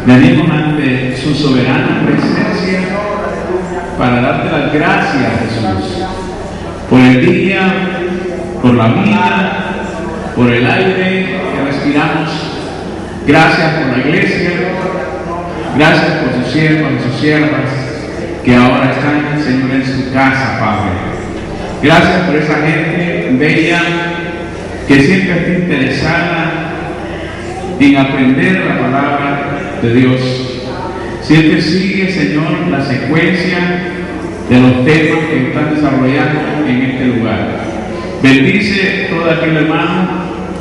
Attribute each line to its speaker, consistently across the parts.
Speaker 1: Venimos ante su soberana presencia para darte las gracias, Jesús, por el día, por la vida, por el aire que respiramos. Gracias por la iglesia, gracias por sus siervos y sus siervas que ahora están, Señor, en su casa, Padre. Gracias por esa gente bella que siempre está interesada en aprender la palabra de Dios. Siempre sigue, Señor, la secuencia de los temas que están desarrollando en este lugar. Bendice todo aquel hermano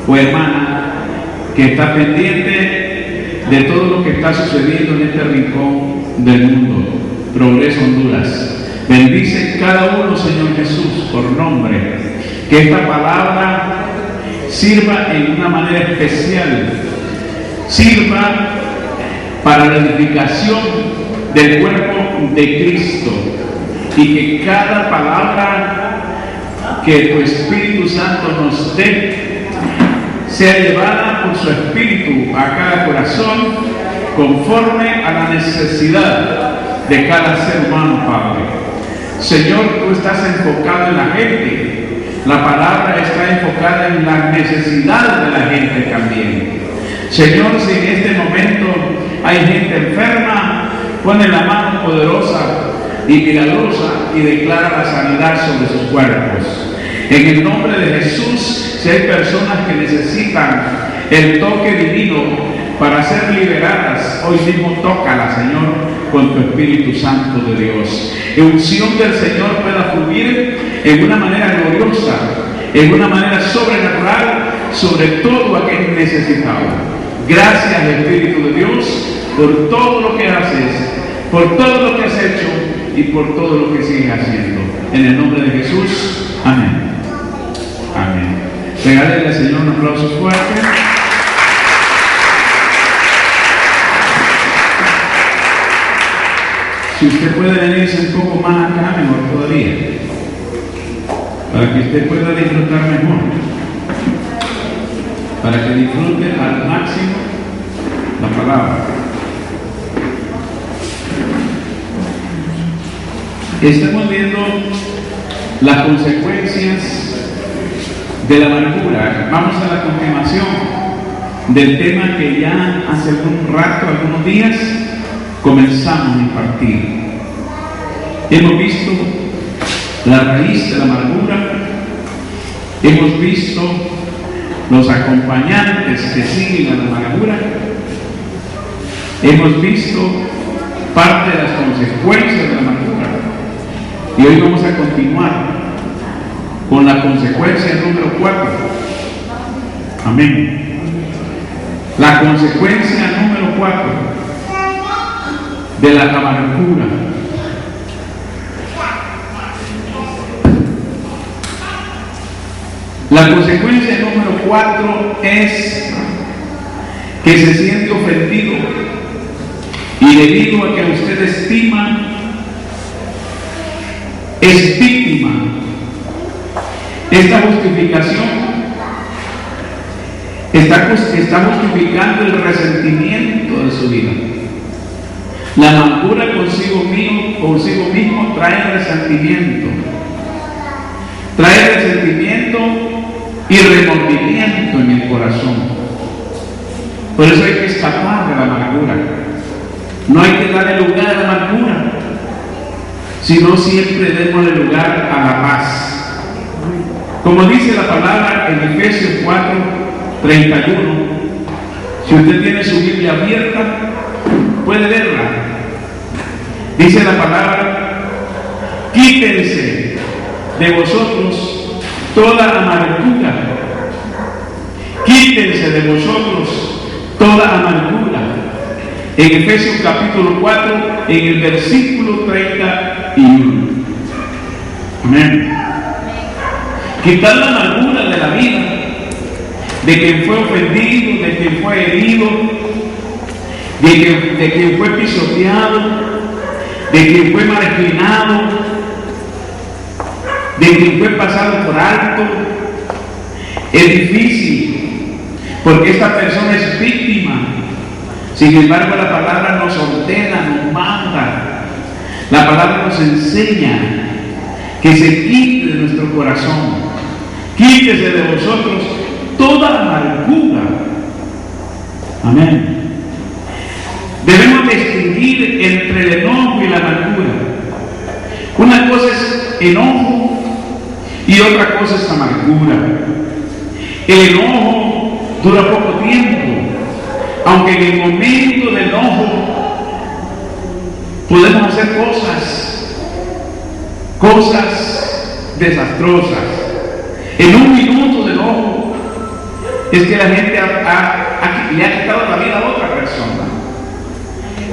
Speaker 1: o hermana que está pendiente de todo lo que está sucediendo en este rincón del mundo, Progreso Honduras. Bendice cada uno, Señor Jesús, por nombre, que esta palabra sirva en una manera especial, sirva para la edificación del cuerpo de Cristo, y que cada palabra que tu Espíritu Santo nos dé sea llevada por su Espíritu a cada corazón conforme a la necesidad de cada ser humano, Padre. Señor, tú estás enfocado en la gente. La palabra está enfocada en la necesidad de la gente también. Señor, si en este momento hay gente enferma, pone la mano poderosa y milagrosa y declara la sanidad sobre sus cuerpos. En el nombre de Jesús, si hay personas que necesitan el toque divino para ser liberadas, hoy mismo tócala, Señor, con tu Espíritu Santo de Dios. La unción del Señor pueda fluir en una manera gloriosa, en una manera sobrenatural, sobre todo aquel necesitado. Gracias, Espíritu de Dios, por todo lo que haces, por todo lo que has hecho y por todo lo que sigues haciendo. En el nombre de Jesús, amén. Amén. Regálele al Señor un aplauso fuerte. Si usted puede venirse un poco más acá, mejor todavía, para que usted pueda disfrutar mejor, para que disfrute al máximo la palabra. Estamos viendo las consecuencias de la amargura. Vamos a la continuación del tema que ya hace algún rato, algunos días, comenzamos a impartir. Hemos visto la raíz de la amargura, hemos visto los acompañantes que siguen a la amargura, hemos visto parte de las consecuencias de la amargura, y hoy vamos a continuar con la consecuencia número 4. Amén. La consecuencia número 4 de la amargura. La consecuencia número 4 es que se siente ofendido, y debido a que usted estima, es víctima. Esta justificación está justificando el resentimiento de su vida. La amargura consigo mismo trae resentimiento. Trae resentimiento y remordimiento en el corazón. Por eso hay que escapar de la amargura. No hay que darle lugar a la amargura, sino siempre démosle lugar a la paz. Como dice la palabra en Efesios 4:31, si usted tiene su Biblia abierta, puede verla. Dice la palabra: quítense de vosotros toda amargura. Quítense de vosotros toda amargura. En Efesios capítulo 4, en el versículo 31. Amén. Quitar la amargura de la vida, de quien fue ofendido, de quien fue herido, de quien fue pisoteado, de quien fue marginado, de quien fue pasado por alto. Es difícil, porque esta persona es víctima. Sin embargo, la palabra nos ordena, nos manda. La palabra nos enseña que se quite de nuestro corazón. Quítese de vosotros toda amargura. Amén. Debemos distinguir entre el enojo y la amargura. Una cosa es enojo y otra cosa es amargura. El enojo dura poco tiempo, aunque en el momento del enojo podemos hacer cosas desastrosas. En un minuto de enojo es que la gente le ha quitado la vida a otra persona.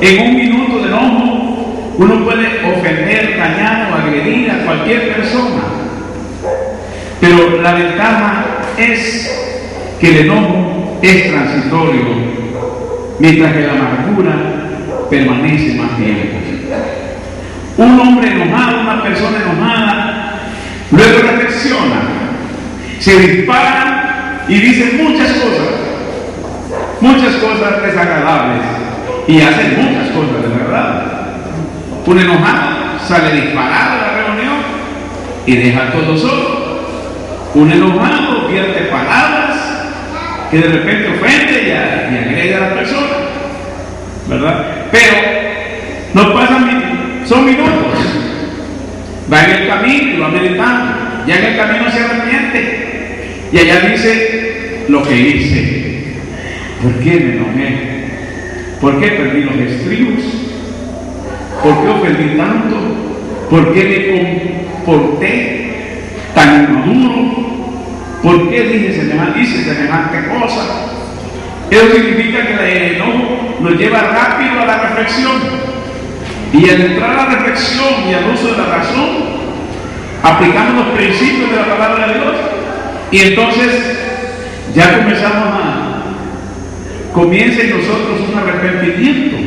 Speaker 1: En un minuto de enojo uno puede ofender, dañar o agredir a cualquier persona. Pero la ventaja es que el enojo es transitorio, mientras que la amargura permanece más tiempo. Un hombre enojado, una persona enojada, luego reflexiona, se dispara y dice muchas cosas desagradables, y hace muchas cosas desagradables. Un enojado sale disparado de la reunión y deja a todos solos. Un enojado pierde palabras que de repente ofende y agrede a la persona, ¿verdad? Pero no pasan, son minutos. Va en el camino y va meditando. Ya en el camino se arrepiente y allá dice lo que hice. ¿Por qué me enojé? ¿Por qué perdí los estribos? ¿Por qué ofendí tanto? ¿Por qué me comporté tan inmaduro? ¿Por qué hice semejante cosa? Eso significa que el enojo nos lleva rápido a la reflexión. Y al entrar a la reflexión y al uso de la razón, aplicamos los principios de la palabra de Dios. Y entonces ya comienza en nosotros un arrepentimiento.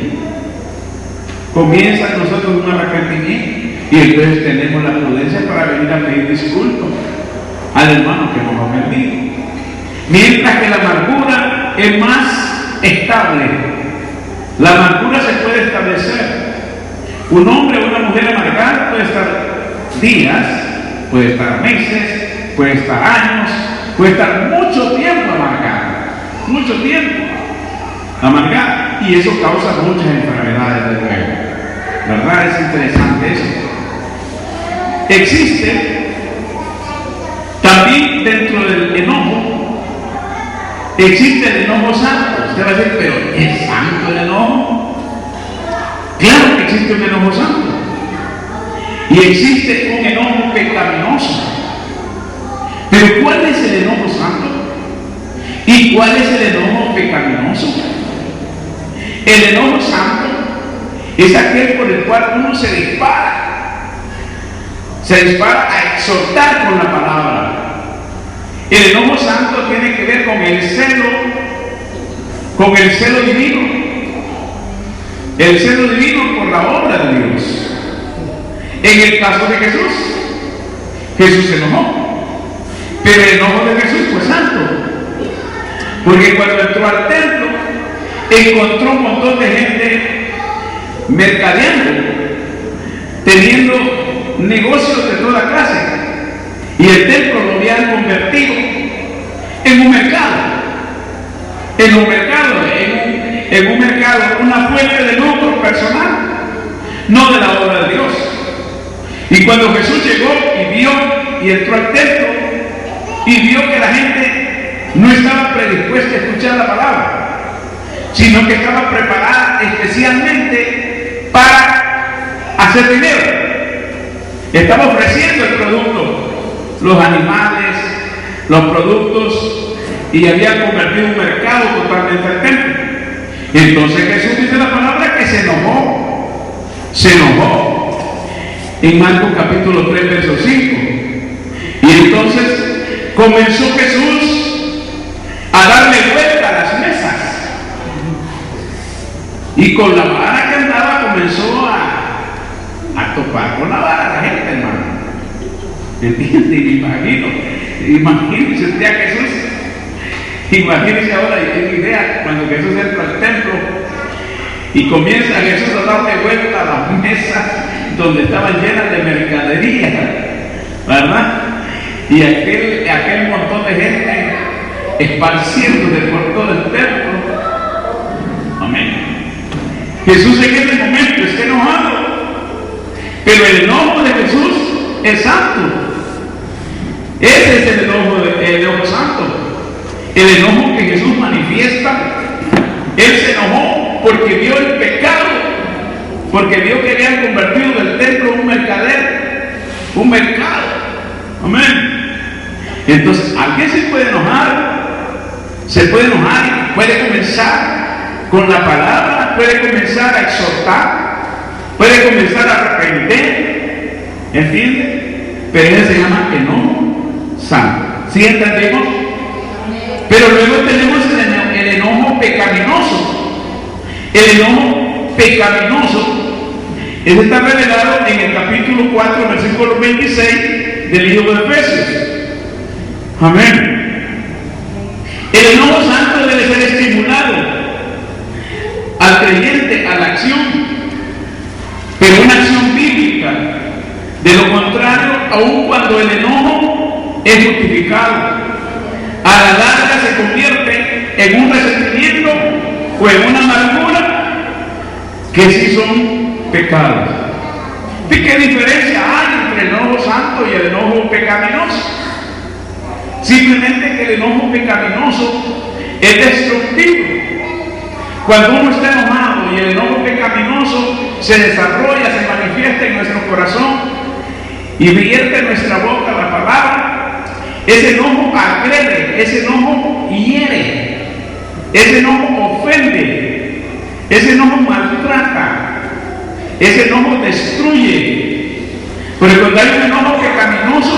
Speaker 1: Comienza en nosotros un arrepentimiento. Y entonces tenemos la prudencia para venir a pedir disculpas al hermano que nos ha ofendido. Mientras que la amargura es más estable. La amargura se puede establecer. Un hombre o una mujer amargada puede estar días, puede estar meses, puede estar años, puede estar mucho tiempo amargada. Mucho tiempo amargada. Y eso causa muchas enfermedades de luego. ¿Verdad? Es interesante eso. Existe también dentro del enojo, existe el enojo santo. Usted va a decir, pero ¿es santo el enojo? Claro que existe un enojo santo. Y existe un enojo pecaminoso. Pero ¿cuál es el enojo santo? ¿Y cuál es el enojo pecaminoso? El enojo santo es aquel por el cual uno se dispara a exhortar con la palabra. El enojo santo tiene que ver con el celo divino. El celo divino por la obra de Dios. En el caso de Jesús se enojó. Pero el enojo de Jesús fue santo. Porque cuando entró al templo, encontró un montón de gente mercadeando, teniendo negocios de toda clase, y el templo lo habían convertido en un mercado, una fuente de lucro personal, no de la obra de Dios. Y cuando Jesús llegó y entró al templo y vio que la gente no estaba predispuesta a escuchar la palabra, sino que estaba preparada especialmente para hacer dinero. Estaba ofreciendo el producto, los animales, los productos, y había convertido un mercado totalmente al templo. Entonces Jesús dice la palabra que se enojó. En Marcos capítulo 3, verso 5. Y entonces comenzó Jesús a darle vuelta a las mesas. Y con la vara que andaba comenzó a topar con la vara a la gente, hermano. Imagínense usted a Jesús. Imagínense ahora, y tiene idea, cuando Jesús entra al templo Y comienza Jesús a darle vuelta a las mesas donde estaban llenas de mercadería, ¿verdad? Y aquel montón de gente esparciéndose por todo el templo. Amén. Jesús en ese momento está enojado, pero el enojo de Jesús es santo. Ese es el enojo santo, el enojo que Jesús manifiesta. Él se enojó porque vio el pecado, porque vio que habían convertido del templo en un mercado. Amén. Entonces, ¿alguien se puede enojar? Se puede enojar y puede comenzar con la palabra, puede comenzar a exhortar, puede comenzar a arrepentir, ¿entiende? Pero ese se llama enojo santo. ¿Sí entendemos? Pero luego tenemos el enojo pecaminoso. El enojo pecaminoso está revelado en el capítulo 4, versículo 26 del libro de Efesios. Amén. El enojo santo debe ser estimulado al creyente a la acción, pero una acción bíblica. De lo contrario, aun cuando el enojo es justificado, a la larga se convierte en un resentimiento o en una amargura que sí son pecados. ¿Y qué diferencia hay entre el enojo santo y el enojo pecaminoso? Simplemente que el enojo pecaminoso es destructivo. Cuando uno está enojado y el enojo pecaminoso se desarrolla, se manifiesta en nuestro corazón y vierte en nuestra boca la palabra, ese enojo agrede, ese enojo hiere, ese enojo ofende, ese enojo maltrata, ese enojo destruye. Porque cuando hay un enojo pecaminoso,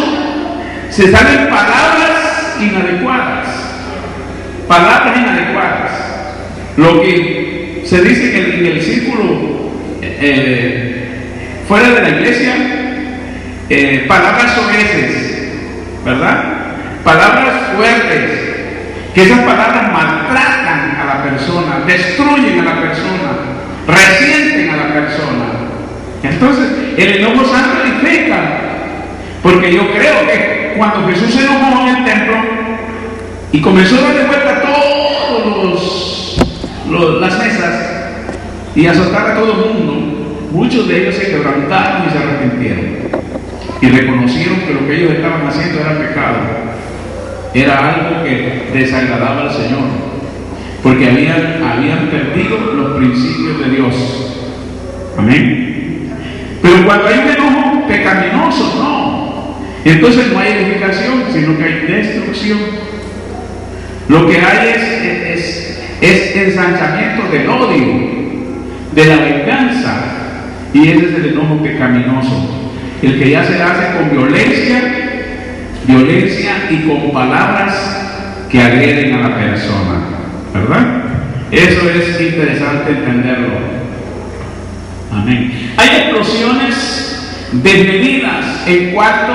Speaker 1: se salen palabras inadecuadas. Lo que se dice en el círculo fuera de la iglesia, palabras soeces, ¿verdad? Palabras fuertes, que esas palabras maltratan a la persona, destruyen a la persona, resienten a la persona. Entonces, el enojo santo edifica, porque yo creo que cuando Jesús se enojó en el templo y comenzó a darle vuelta a todas las mesas y a azotar a todo el mundo, muchos de ellos se quebrantaron y se arrepintieron y reconocieron que lo que ellos estaban haciendo era pecado, era algo que desagradaba al Señor, porque habían perdido los principios de Dios. Amén. Pero cuando hay un enojo pecaminoso, no, entonces no hay edificación, sino que hay destrucción. Lo que hay es ensanchamiento del odio, de la venganza, y ese es el enojo pecaminoso, el que ya se hace con violencia y con palabras que agreden a la persona, ¿verdad? Eso es interesante entenderlo. Amén. Hay explosiones desmedidas en cuanto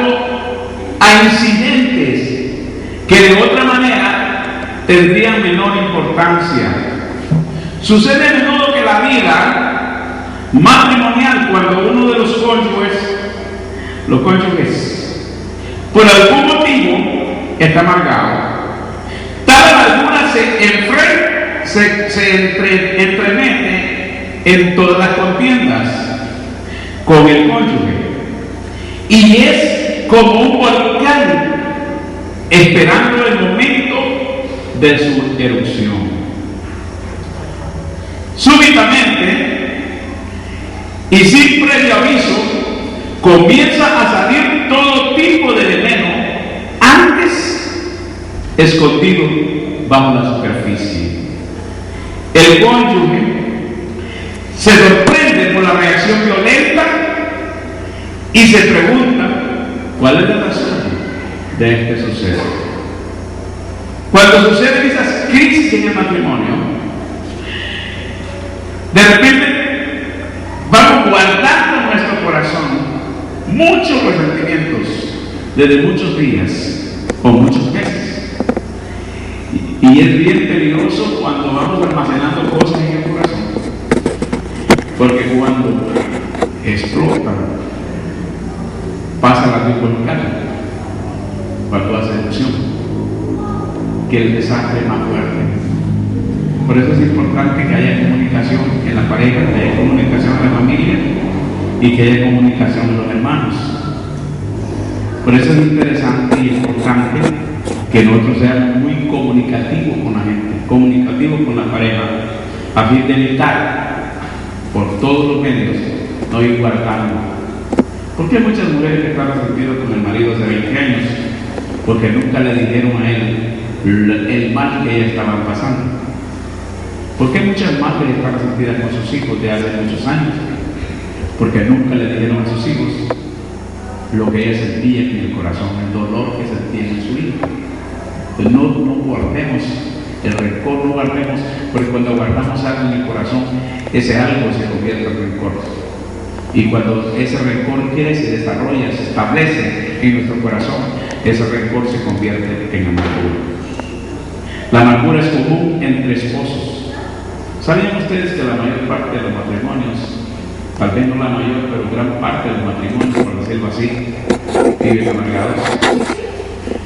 Speaker 1: a incidentes que de otra manera tendrían menor importancia. Sucede a menudo que la vida matrimonial, cuando uno de los cónyuges, por algún motivo está amargado, tal amargura se entremete en todas las contiendas con el cónyuge y es como un volcán esperando el momento de su erupción. Súbitamente y sin previo aviso comienza a salir todo tipo de veneno antes escondido bajo la superficie. El cónyuge se sorprende por la reacción violenta y se pregunta cuál es la razón de este suceso. Cuando suceden esas crisis en el matrimonio, de repente vamos guardando en nuestro corazón muchos resentimientos desde muchos días o muchos meses, y es bien peligroso cuando vamos almacenando cosas en el corazón Porque cuando explota, pasa la luz volcán, cuando hace erupción, que el desastre es más fuerte. Por eso es importante que haya comunicación en la pareja, que haya comunicación en la familia y que haya comunicación en los hermanos. Por eso es interesante y importante que nosotros seamos muy comunicativos con la gente, comunicativos con la pareja, a fin de evitar por todos los medios no ir guardando. Porque hay muchas mujeres que están resentidas con el marido hace 20 años, porque nunca le dijeron a él el mal que ellas estaban pasando. Porque muchas madres están resentidas con sus hijos de hace muchos años, porque nunca le dijeron a sus hijos lo que ella sentía en el corazón, el dolor que sentía en su hijo. Entonces no guardemos el rencor, no guardemos, porque cuando guardamos algo en el corazón, ese algo se convierte en rencor. Y cuando ese rencor crece, se desarrolla, se establece en nuestro corazón, ese rencor se convierte en amargura. La amargura es común entre esposos. ¿Sabían ustedes que la mayor parte de los matrimonios, tal vez no la mayor, pero gran parte de los matrimonios, por decirlo así, viven amargados?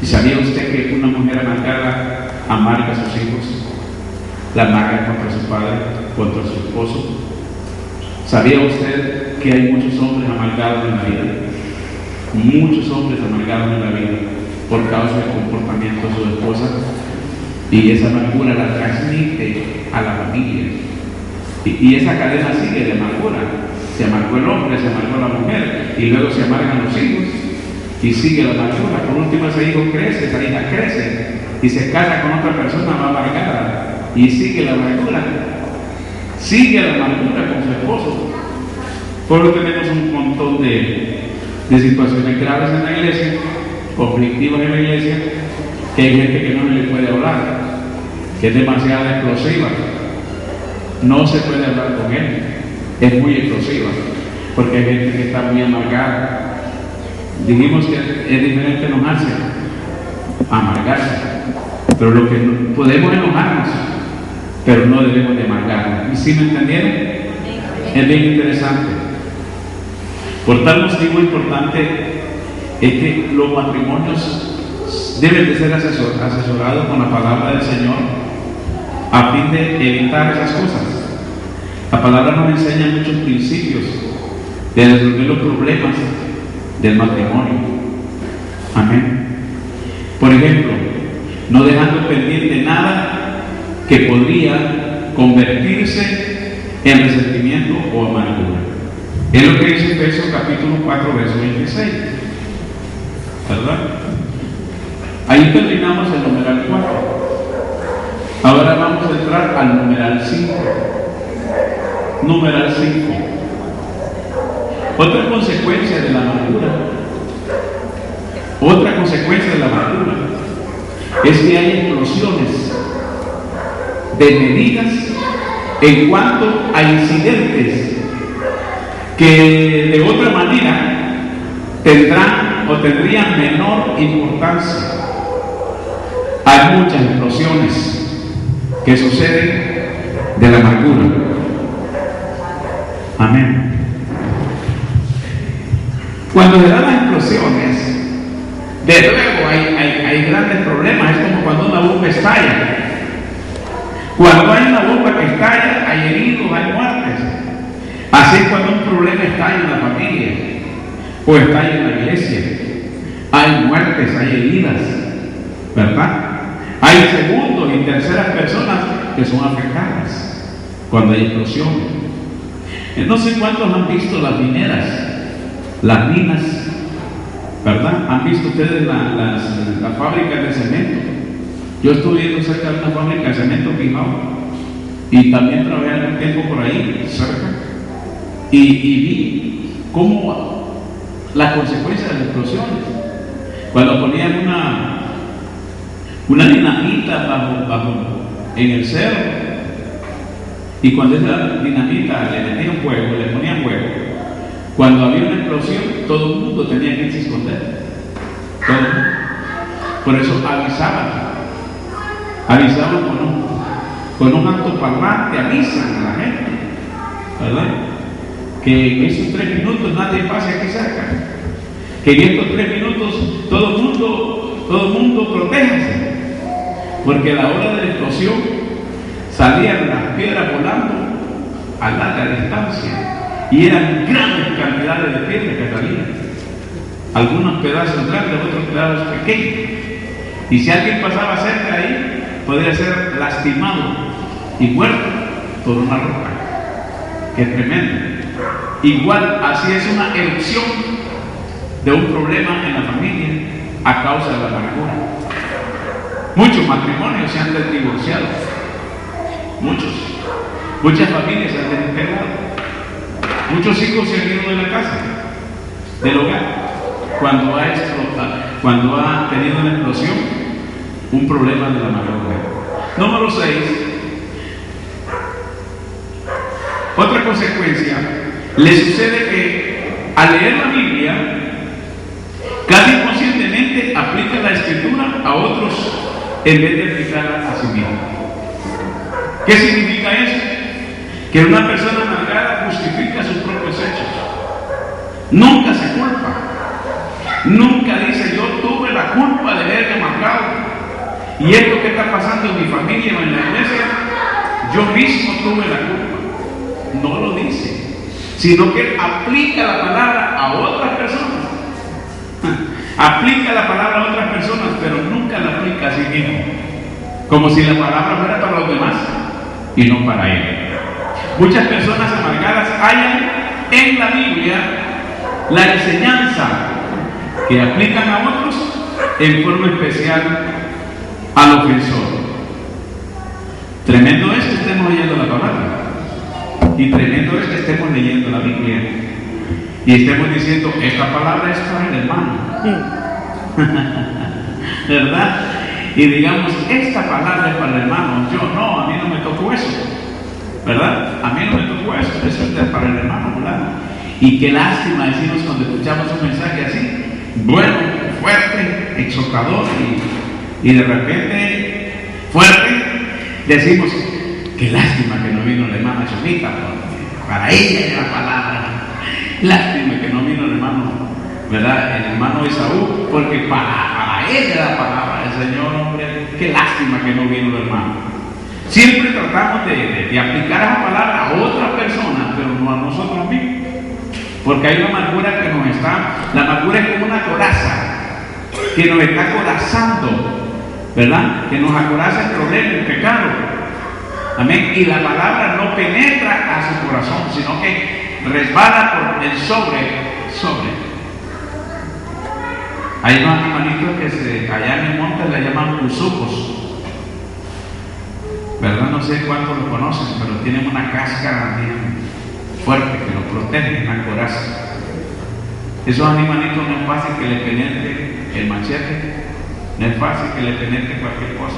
Speaker 1: ¿Y sabía usted que una mujer amargada amarga a sus hijos? La amarga contra su padre, contra su esposo. ¿Sabía usted que hay muchos hombres amargados en la vida? Muchos hombres amargados en la vida por causa del comportamiento de su esposa. Y esa amargura la transmite a la familia. Y esa cadena sigue de amargura. Se amargó el hombre, se amargó la mujer, y luego se amargan los hijos, y sigue la amargura. Por último, ese hijo crece, esa hija crece, y se casa con otra persona más amargada, y sigue la amargura. Sigue la amargura con su esposo. Por eso tenemos un montón de situaciones graves en la iglesia, conflictivas en la iglesia, que hay gente que no se le puede hablar, que es demasiado explosiva. No se puede hablar con él, es muy explosiva, porque hay gente que está muy amargada. Dijimos que es diferente enojarse, amargarse, pero lo que podemos enojarnos, pero no debemos de amargarnos. ¿Y si me entendieron? Es bien interesante. Por tal motivo importante es que los matrimonios deben de ser asesorados con la palabra del Señor a fin de evitar esas cosas. La palabra nos enseña muchos principios de resolver los problemas del matrimonio. Amén. Por ejemplo, no dejando pendiente nada que podría convertirse en resentimiento o amargura. Es lo que dice Efesios capítulo 4, verso 26. ¿Verdad? Ahí terminamos el numeral 4. Ahora vamos a entrar al numeral 5. Numeral 5. Otra consecuencia de la amargura. Otra consecuencia de la amargura es que hay explosiones de medidas en cuanto a incidentes que de otra manera tendrán o tendrían menor importancia. Hay muchas explosiones que suceden de la amargura. Amén. Cuando se dan las explosiones, de luego hay grandes problemas. Es como cuando una bomba estalla. Cuando hay una bomba que estalla, hay heridos, hay muertes. Así es cuando un problema estalla en la familia o estalla en la iglesia. Hay muertes, hay heridas, ¿verdad? Hay segundos y terceras personas que son afectadas cuando hay explosión. No sé cuántos han visto las mineras, las minas, ¿verdad? ¿Han visto ustedes las fábricas de cemento? Yo estuve viendo cerca de una fábrica de cemento Quijao y también trabajé algún tiempo por ahí, cerca, y vi cómo las consecuencias de las explosiones. Cuando ponían una dinamita bajo en el cerro, y cuando esa dinamita le metían fuego, le ponían fuego, cuando había una explosión, todo el mundo tenía que irse a esconder. Todo el mundo. Por eso avisaban con un altoparlante, avisan a la gente, ¿verdad? que en esos 3 minutos nadie pase aquí cerca, que en estos 3 minutos todo el mundo protéjase, porque a la hora de la explosión salían las piedras volando a larga distancia y eran grandes cantidades de piedras que salían, algunos pedazos grandes, otros pedazos pequeños, y si alguien pasaba cerca ahí podría ser lastimado y muerto por una roca. ¡Qué tremendo! Igual, así es una erupción de un problema en la familia a causa de la amargura. Muchos matrimonios se han divorciado, muchas familias se han desintegrado, muchos hijos se han ido de la casa, del hogar, cuando ha tenido una explosión, un problema de la amargura. Número 6. Otra consecuencia, le sucede que al leer la Biblia, casi inconscientemente aplica la escritura a otros en vez de aplicarla a sí mismo. ¿Qué significa eso? Que una persona amargada justifica sus propios hechos. Nunca se culpa. Nunca dice, yo tuve la culpa de haberme amargado. Y esto que está pasando en mi familia o en la iglesia, yo mismo tuve la culpa. No lo dice, sino que aplica la palabra a otras personas. Aplica la palabra a otras personas, pero nunca la aplica a sí mismo. Como si la palabra fuera para los demás y no para él. Muchas personas amargadas hallan en la Biblia la enseñanza que aplican a otros en forma especial al ofensor. Tremendo es que estemos leyendo la palabra. Y tremendo es que estemos leyendo la Biblia y estemos diciendo, esta palabra es para el hermano. ¿Verdad? Y digamos, esta palabra es para el hermano. Yo no, a mí no me tocó eso. ¿Verdad? A mí no me tocó eso. Eso es para el hermano fulano. Y qué lástima decimos cuando escuchamos un mensaje así, bueno, fuerte, exhortador, y de repente fuerte, decimos, qué lástima que no vino la hermana Chomita, para ella era la palabra. Lástima que no vino el hermano, ¿verdad? El hermano Esaú, porque para él era la palabra del Señor, hombre. Qué lástima que no vino el hermano. Siempre tratamos de aplicar esa palabra a otra persona, pero no a nosotros mismos. Porque hay una amargura que nos está, la amargura es como una coraza, que nos está acorazando, ¿verdad? Que nos acoraza el problema, el pecado. Amén. Y la palabra no penetra a su corazón, sino que resbala por el sobre. Hay unos animalitos que allá en el monte le llaman cuzucos. ¿Verdad? No sé cuántos lo conocen, pero tienen una cáscara bien fuerte que los protege, una coraza. Esos animalitos no es fácil que le penetre el machete, no es fácil que le penetre cualquier cosa,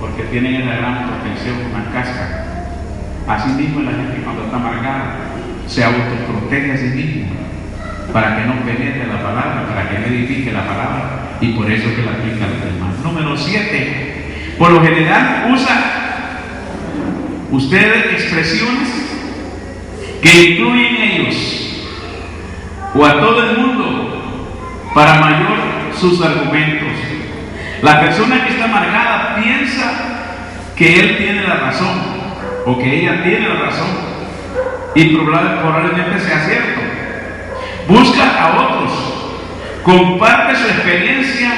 Speaker 1: porque tienen una gran protección, una cáscara. Así mismo la gente cuando está amargada se autoprotege a sí mismo para que no penetre la palabra, para que no edifique la palabra, y por eso que la aplica a los demás. Número 7. Por lo general usa ustedes expresiones que incluyen ellos o a todo el mundo para mayor sus argumentos. La persona que está amargada piensa que él tiene la razón o que ella tiene la razón, y probablemente sea cierto. Busca a otros, comparte su experiencia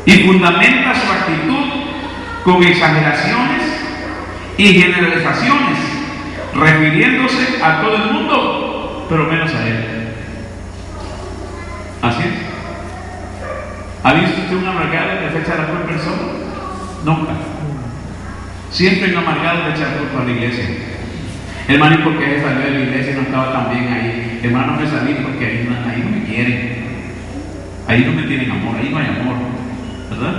Speaker 1: y fundamenta su actitud con exageraciones y generalizaciones, refiriéndose a todo el mundo, pero menos a él. Así es. ¿Ha visto usted un amargado que se echa la culpa al persona? Nunca. Siempre hay un amargado que echa la culpa a la iglesia. Hermano, ¿y por qué salió de la iglesia y no estaba tan bien ahí? Hermano, me salí porque ahí no me quieren. Ahí no me tienen amor, ahí no hay amor. ¿Verdad?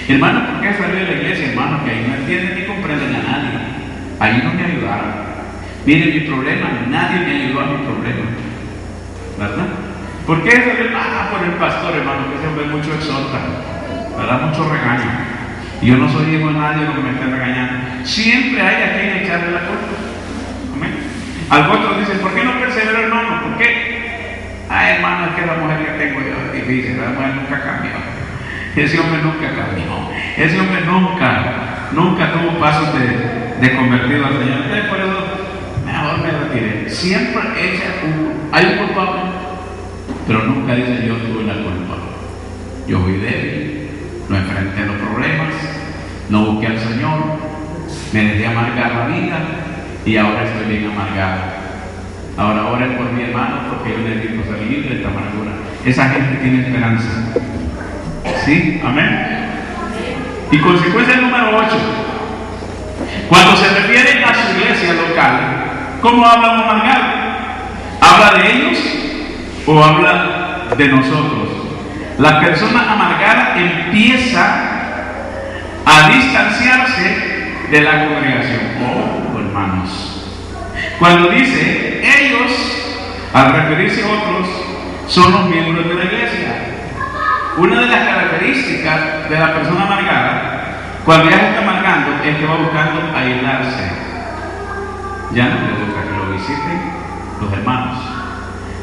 Speaker 1: Hermano, ¿por qué salió de la iglesia? Hermano, que ahí no entienden ni comprenden a nadie. Ahí no me ayudaron. Miren mi problema, nadie me ayudó a mi problema. ¿Verdad? ¿Por qué salió? Por el pastor, hermano, que siempre mucho exhorta, ¿verdad? Mucho regaño. Y yo no soy hijo de nadie lo que me estén regañando. Siempre hay a quien echarle la culpa. Amén. Algunos dicen, ¿por qué no persevera, hermano? ¿Por qué? Ah, hermano, es que la mujer que tengo yo es difícil, la mujer nunca cambió. Ese hombre nunca cambió. Ese hombre nunca tuvo pasos de convertido al Señor. Entonces, por eso, mejor me retiré. Siempre hay un culpable, pero nunca dice yo tuve la culpa. Yo fui débil, no enfrenté los problemas, no busqué al Señor, me dejé amargar la vida y ahora estoy bien amargado. Ahora oren por mi hermano porque yo necesito salir de esta amargura. Esa gente tiene esperanza. ¿Sí? Amén. Y consecuencia número 8. Cuando se refiere a su iglesia local, ¿cómo habla un amargado? ¿Habla de ellos o habla de nosotros? La persona amargada empieza a distanciarse de la congregación. Oh, hermanos. Cuando dice ellos, al referirse a otros, son los miembros de la iglesia. Una de las características de la persona amargada, cuando ya está amargando, es que va buscando aislarse. Ya no le gusta que lo visiten los hermanos.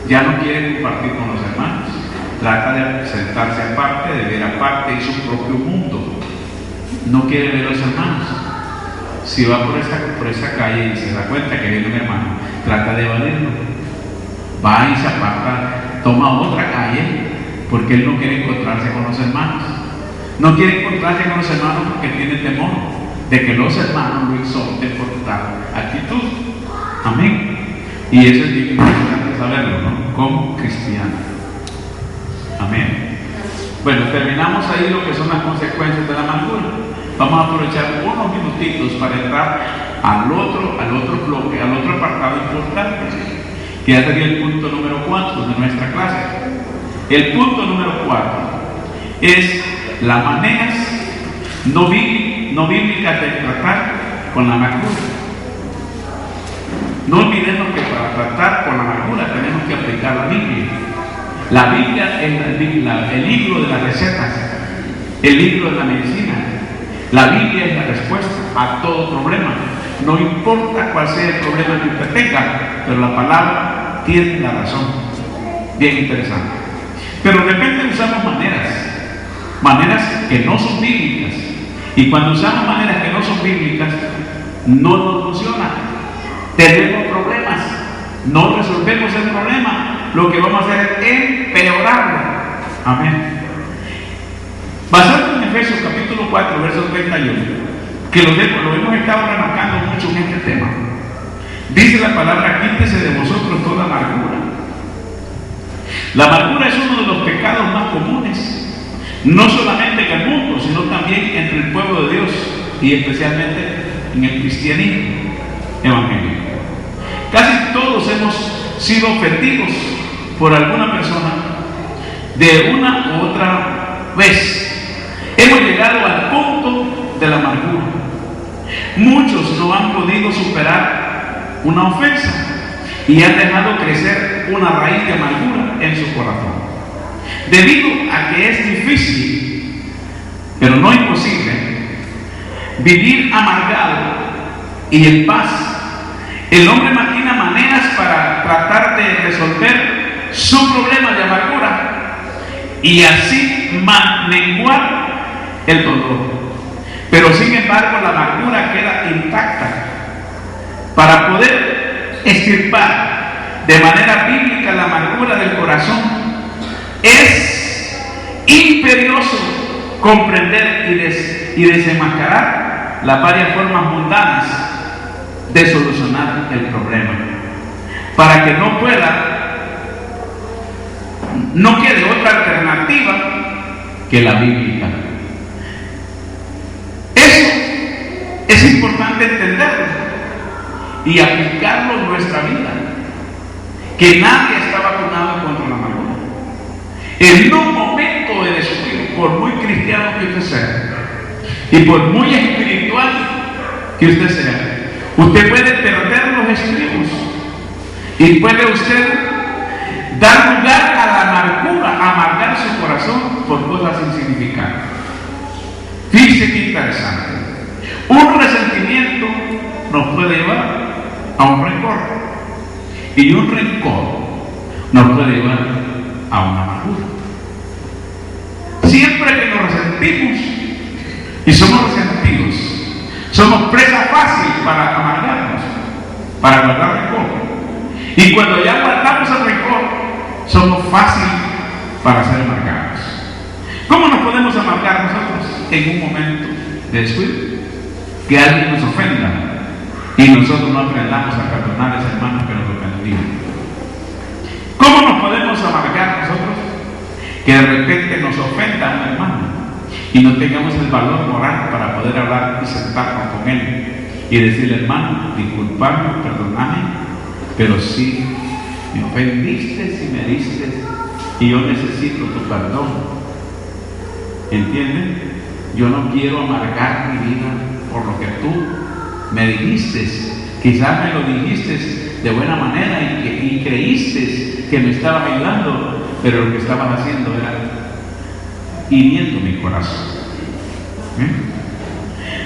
Speaker 1: Ya no quiere compartir con los hermanos. Trata de sentarse aparte, de ver aparte en su propio mundo. No quiere ver a los hermanos. Si va por esa calle y se da cuenta que viene un hermano, trata de evadirlo. Va y se aparta, toma otra calle, porque él no quiere encontrarse con los hermanos. No quiere encontrarse con los hermanos porque tiene temor de que los hermanos lo insulten por tal actitud. Amén. Y eso es importante saberlo, ¿no? Como cristiano. Amén. Bueno, terminamos ahí lo que son las consecuencias de la amargura. Vamos a aprovechar unos minutitos para entrar al otro bloque, al otro apartado importante, que ya sería el punto número 4 de nuestra clase. El punto número 4 es las maneras no bíblicas de tratar con la amargura. No olvidemos que para tratar con la amargura tenemos que aplicar la Biblia. La Biblia es el libro de las recetas, el libro de la medicina. La Biblia es la respuesta a todo problema. No importa cuál sea el problema que usted tenga, pero la palabra tiene la razón. Bien interesante. Pero de repente usamos maneras que no son bíblicas. Y cuando usamos maneras que no son bíblicas, no nos funciona. Tenemos problemas, no resolvemos el problema. Lo que vamos a hacer es empeorarlo. Amén. Basado en Efesios capítulo 4, verso 31, que lo hemos estado remarcando mucho en este tema, dice la palabra: quítese de vosotros toda amargura. La amargura es uno de los pecados más comunes, no solamente en el mundo, sino también entre el pueblo de Dios y especialmente en el cristianismo evangélico. Casi todos hemos sido ofendidos por alguna persona de una u otra vez. Hemos llegado al punto de la amargura. Muchos no han podido superar una ofensa y han dejado crecer una raíz de amargura en su corazón. Debido a que es difícil, pero no imposible, vivir amargado y en paz, el hombre maquina maneras para tratar de resolver su problema de amargura y así menguar el dolor. Pero sin embargo la amargura queda intacta. Para poder extirpar de manera bíblica la amargura del corazón, es imperioso comprender y desenmascarar las varias formas mundanas de solucionar el problema, para que no quede otra alternativa que la bíblica. Eso es importante entenderlo y aplicarlo en nuestra vida, que nadie está vacunado contra la amargura. En un momento de descuido, por muy cristiano que usted sea y por muy espiritual que usted sea, usted puede perder los estribos y puede usted dar lugar a la amargura, amargar su corazón por cosas insignificantes. Fíjese qué interesante. Un resentimiento nos puede llevar a un rencor. Y un rencor nos puede llevar a una amargura. Siempre que nos resentimos y somos resentidos, somos presa fácil para amargarnos, para guardar rencor. Y cuando ya guardamos el rencor, somos fácil para ser amargados. ¿Cómo nos podemos amargar nosotros? En un momento de descuido, que alguien nos ofenda y nosotros no aprendamos a perdonar a ese hermano que nos ofendió. ¿Cómo nos podemos amargar nosotros? Que de repente nos ofenda a un hermano y no tengamos el valor moral para poder hablar y sentarnos con él y decirle: hermano, disculpame, perdóname, pero sí me ofendiste y me diste y yo necesito tu perdón. ¿Entienden? Yo no quiero amargar mi vida por lo que tú me dijiste. Quizás me lo dijiste de buena manera y creíste que me estaba ayudando, pero lo que estabas haciendo era hiriendo mi corazón.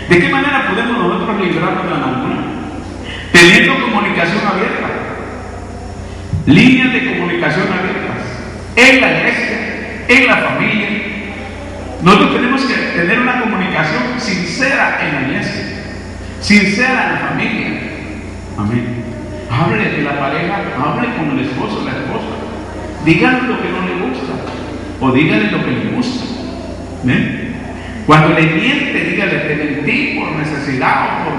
Speaker 1: ¿De qué manera podemos nosotros librarnos de la amargura? Teniendo comunicación abierta, líneas de comunicación abiertas en la iglesia, en la familia. Nosotros tenemos que tener una comunicación sincera en la iglesia, sincera en la familia. Amén. Hable de la pareja, hable con el esposo o la esposa. Dígale lo que no le gusta o dígale lo que le gusta. ¿Ven? Cuando le miente, dígale: te mentí por necesidad o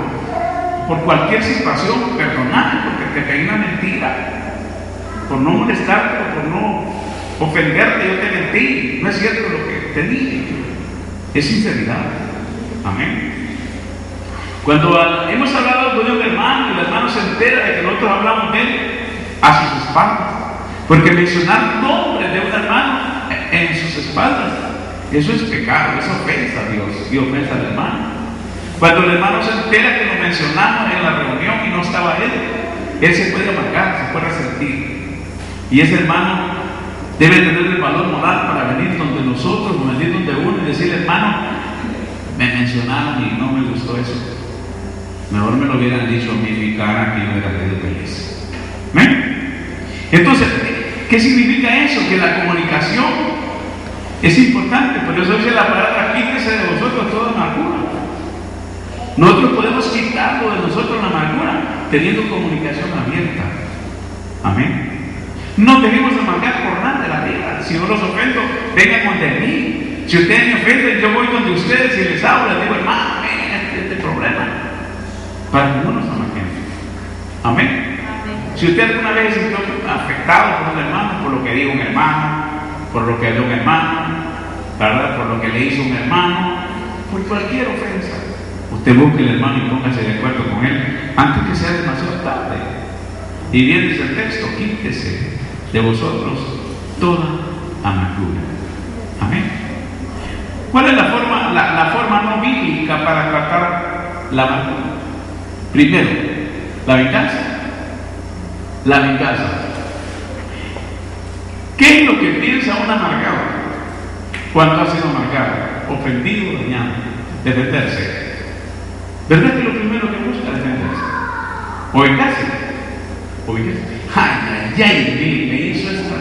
Speaker 1: por cualquier situación, perdoname porque te caí una mentira, por no molestarte o por no ofenderte, yo te mentí, no es cierto lo que te dije. Es sinceridad. Amén. Cuando hemos hablado con un hermano y el hermano se entera de que nosotros hablamos de él, a sus espaldas, porque mencionar nombres de un hermano en sus espaldas, eso es pecado, es ofensa a Dios y ofensa al hermano. Cuando el hermano se entera que lo mencionamos en la reunión y no estaba él se puede amargar, se puede resentir. Y ese hermano debe tener el valor moral para venir donde nosotros, o venir donde uno y decirle: hermano, me mencionaron y no me gustó eso. Mejor me lo hubieran dicho a mí en mi cara, que yo hubiera tenido feliz. Entonces, ¿qué significa eso? Que la comunicación es importante. Por eso dice la palabra: quítese de vosotros toda amargura. Nosotros podemos quitarlo de nosotros la amargura teniendo comunicación abierta. Amén. No dejemos amargar por nada de la vida. Si yo los ofendo, vengan donde mí. Si ustedes me ofenden, yo voy donde ustedes y les hablo, les digo: hermano, ven, este problema, para que no nos amarguemos. Amén. Si usted alguna vez se sintió afectado por un hermano, por lo que dijo un hermano, por lo que dio un hermano, ¿verdad? Por lo que le hizo un hermano, por cualquier ofensa, usted busque al hermano y póngase de acuerdo con él antes que sea demasiado tarde. Y bien dice el texto: quítese de vosotros toda amargura. Amén. ¿Cuál es la forma no bíblica para tratar la amargura? Primero, la venganza. La venganza. ¿Qué es lo que piensa un amargado cuando ha sido amargado, ofendido, dañado? Defenderse. ¿Verdad que lo primero que busca es defenderse? O vengarse. O vengarse. Ay, me hizo esto.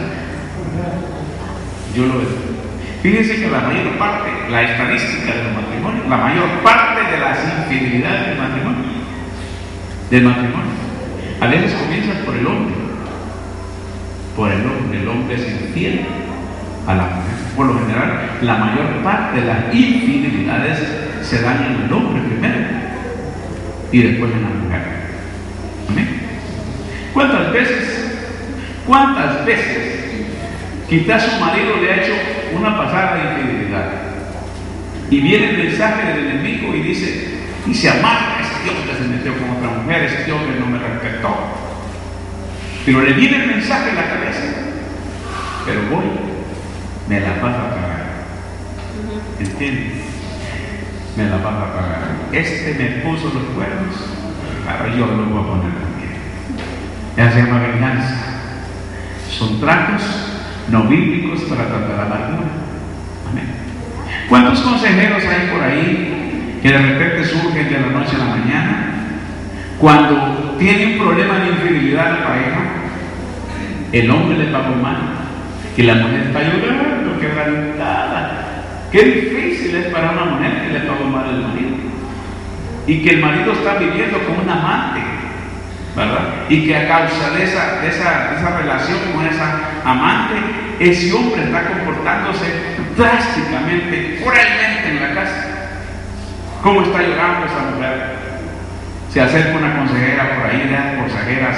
Speaker 1: Yo lo veo. Fíjense que la mayor parte, la estadística de los matrimonios, la mayor parte de las infidelidades del matrimonio, a veces comienza por el hombre. El hombre es infiel a la mujer. Por lo general, la mayor parte de las infidelidades se dan en el hombre primero y después en la mujer. ¿Amén? ¿Cuántas veces quizás su marido le ha hecho una pasada de infidelidad y viene el mensaje del enemigo y dice, y se amarga: ese hombre se metió con otra mujer, ese hombre no me respetó? Pero le viene el mensaje en la cabeza: pero voy, me la vas a pagar. ¿Entiendes? Me la vas a pagar. Este me puso los cuernos, ahora yo lo voy a poner también. Esa se llama venganza. Son tratos no bíblicos para tratar la amargura. Amén. ¿Cuántos consejeros hay por ahí que de repente surgen de la noche a la mañana cuando tienen un problema de infidelidad en la pareja el hombre le pagó mal y la mujer está llorando, quebrantada. Qué difícil es para una mujer que le pagó mal el marido y que el marido está viviendo con un amante, ¿verdad? Y que a causa de esa relación con esa amante, ese hombre está comportándose drásticamente, cruelmente en la casa. ¿Cómo está llorando esa mujer? Se acerca una consejera por ahí, de las consejeras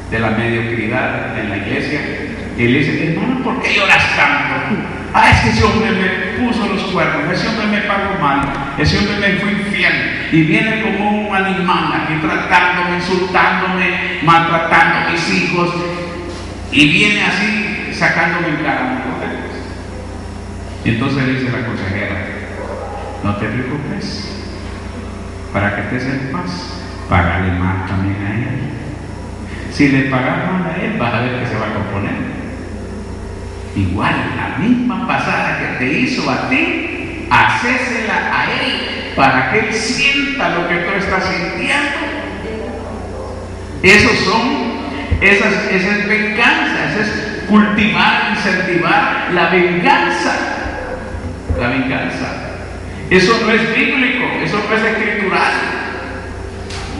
Speaker 1: de la mediocridad en la iglesia, y le dice: hermano, ¿por qué lloras tanto? Es que ese hombre me puso los cuernos, ese hombre me pagó mal, ese hombre me fue infiel, y viene como un animal aquí tratándome, insultándome, maltratando a mis hijos, y viene así sacándome en cara. Y entonces le dice la consejera: no te preocupes, para que estés en paz, págale mal también a él. Si le pagas mal a él, vas a ver que se va a componer. Igual, la misma pasada que te hizo a ti, hacésela a él, para que él sienta lo que tú estás sintiendo. Esa es venganza, eso es cultivar, incentivar la venganza. La venganza. Eso no es bíblico, eso no es escritural.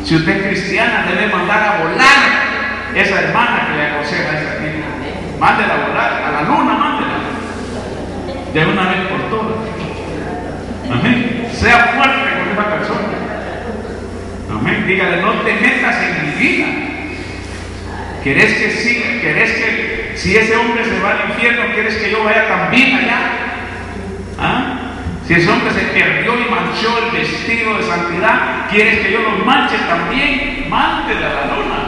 Speaker 1: Si usted es cristiana, debe mandar a volar esa hermana que le aconseja a esa niña. Mándela a volar, a la luna, mándela. De una vez por todas. Amén. Sea fuerte con esa persona. Amén. Dígale: no te metas en mi vida. ¿Querés que siga? ¿Querés que si ese hombre se va al infierno, quieres que yo vaya también allá? Si ese hombre se perdió y manchó el vestido de santidad, ¿quieres que yo lo manche también? Mándela a la luna.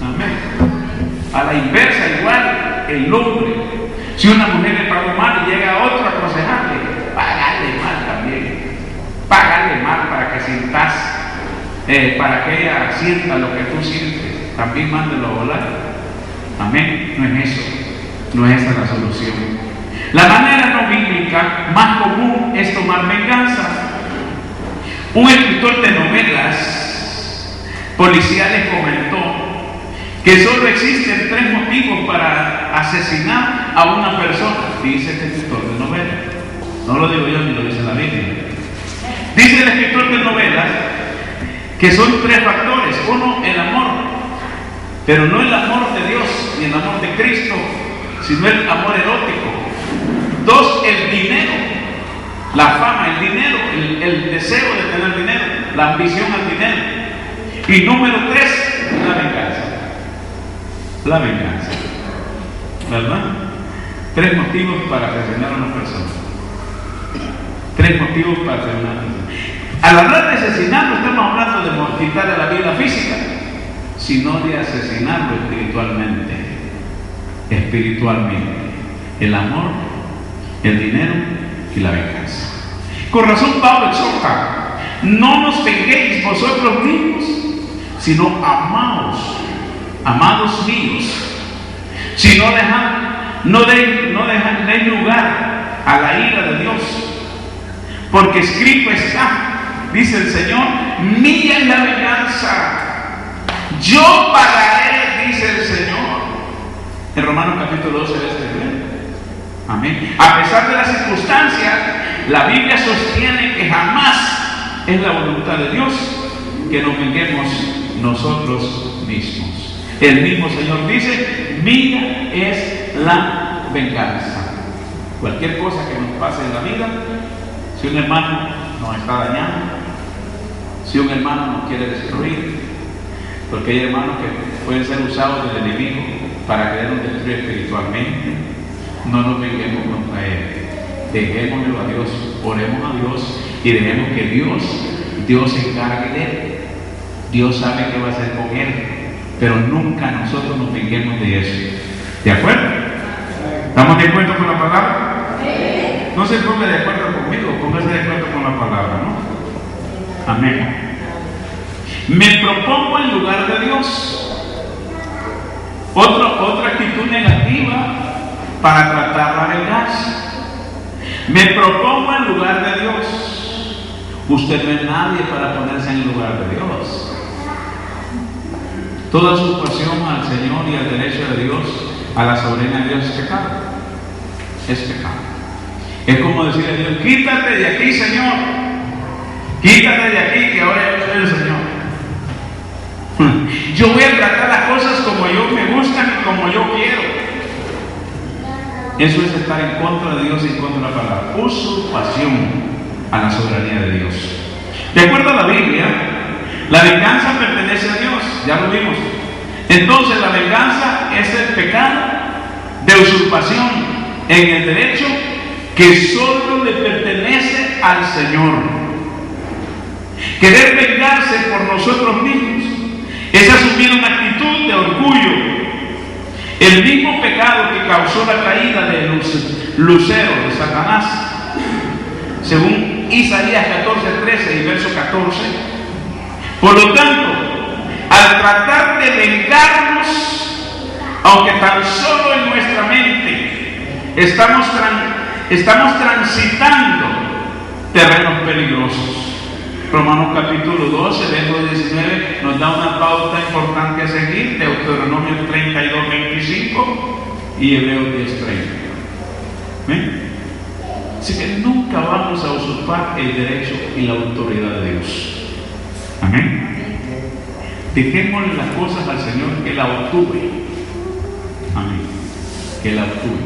Speaker 1: Amén. A la inversa, igual, el hombre. Si una mujer le pagó mal y llega a otro a aconsejarle, págale mal también. Págale mal para que sientas, para que ella sienta lo que tú sientes. También mándelo a volar. Amén. No es eso. No es esa la solución. La manera no bíblica más común es tomar venganza. Un escritor de novelas policiales comentó que solo existen 3 motivos para asesinar a una persona. Dice el escritor de novelas. No lo digo yo ni lo dice la Biblia. Dice el escritor de novelas que son 3 factores. Uno, el amor, pero no el amor de Dios ni el amor de Cristo, sino el amor erótico. 2, el dinero, la fama, el dinero, el deseo de tener dinero, la ambición al dinero. Y número 3, la venganza. La venganza, ¿verdad? 3 motivos para asesinar a una persona. 3 motivos para asesinar a una persona. Al hablar de asesinar, no estamos hablando de quitarle la vida física, sino de asesinarlo espiritualmente. Espiritualmente. El amor, el dinero y la venganza. Con razón Pablo exhorta: no nos venguéis vosotros mismos, sino amaos, amados míos, si no dejan lugar a la ira de Dios, porque escrito está, dice el Señor: mía es la venganza, yo pagaré, dice el Señor. En Romanos capítulo 12 de este libro. Amén. A pesar de las circunstancias, la Biblia sostiene que jamás es la voluntad de Dios que nos venguemos nosotros mismos. El mismo Señor dice: mía es la venganza. Cualquier cosa que nos pase en la vida, si un hermano nos está dañando, si un hermano nos quiere destruir, porque hay hermanos que pueden ser usados del enemigo para querernos destruir espiritualmente, no nos venguemos contra él. Dejémoslo a Dios, oremos a Dios y dejemos que Dios se encargue de él. Dios sabe qué va a hacer con él, pero nunca nosotros nos venguemos de eso. ¿De acuerdo? ¿Estamos de acuerdo con la palabra? No se ponga de acuerdo conmigo, póngase de acuerdo con la palabra, ¿no? Amén. Me propongo en lugar de Dios. Otra actitud negativa para tratar la venganza. Me propongo en lugar de Dios. Usted no es nadie para ponerse en el lugar de Dios. Toda usurpación al Señor y al derecho de Dios, a la soberanía de Dios, es pecado. Es pecado. Es como decirle a Dios: quítate de aquí, Señor. Quítate de aquí, que ahora yo soy el Señor. Yo voy a tratar las cosas como yo me gustan y como yo quiero. Eso es estar en contra de Dios y en contra de la palabra. Usurpación a la soberanía de Dios. De acuerdo a la Biblia, la venganza pertenece a Dios, ya lo vimos. Entonces la venganza es el pecado de usurpación en el derecho que solo le pertenece al Señor. Querer vengarse por nosotros mismos es asumir una actitud de orgullo. El mismo pecado que causó la caída de Lucero, de Satanás, según Isaías 14:13 y verso 14. Por lo tanto, al tratar de vengarnos, aunque tan solo en nuestra mente, estamos transitando terrenos peligrosos. Romanos capítulo 12, verso 19 nos da una pauta importante a seguir: Deuteronomio 32:25 y Hebreos 10:30. ¿Ven? Así que nunca vamos a usurpar el derecho y la autoridad de Dios. Amén. Dejémosle las cosas al Señor, que Él actúe. Amén. Que Él actúe.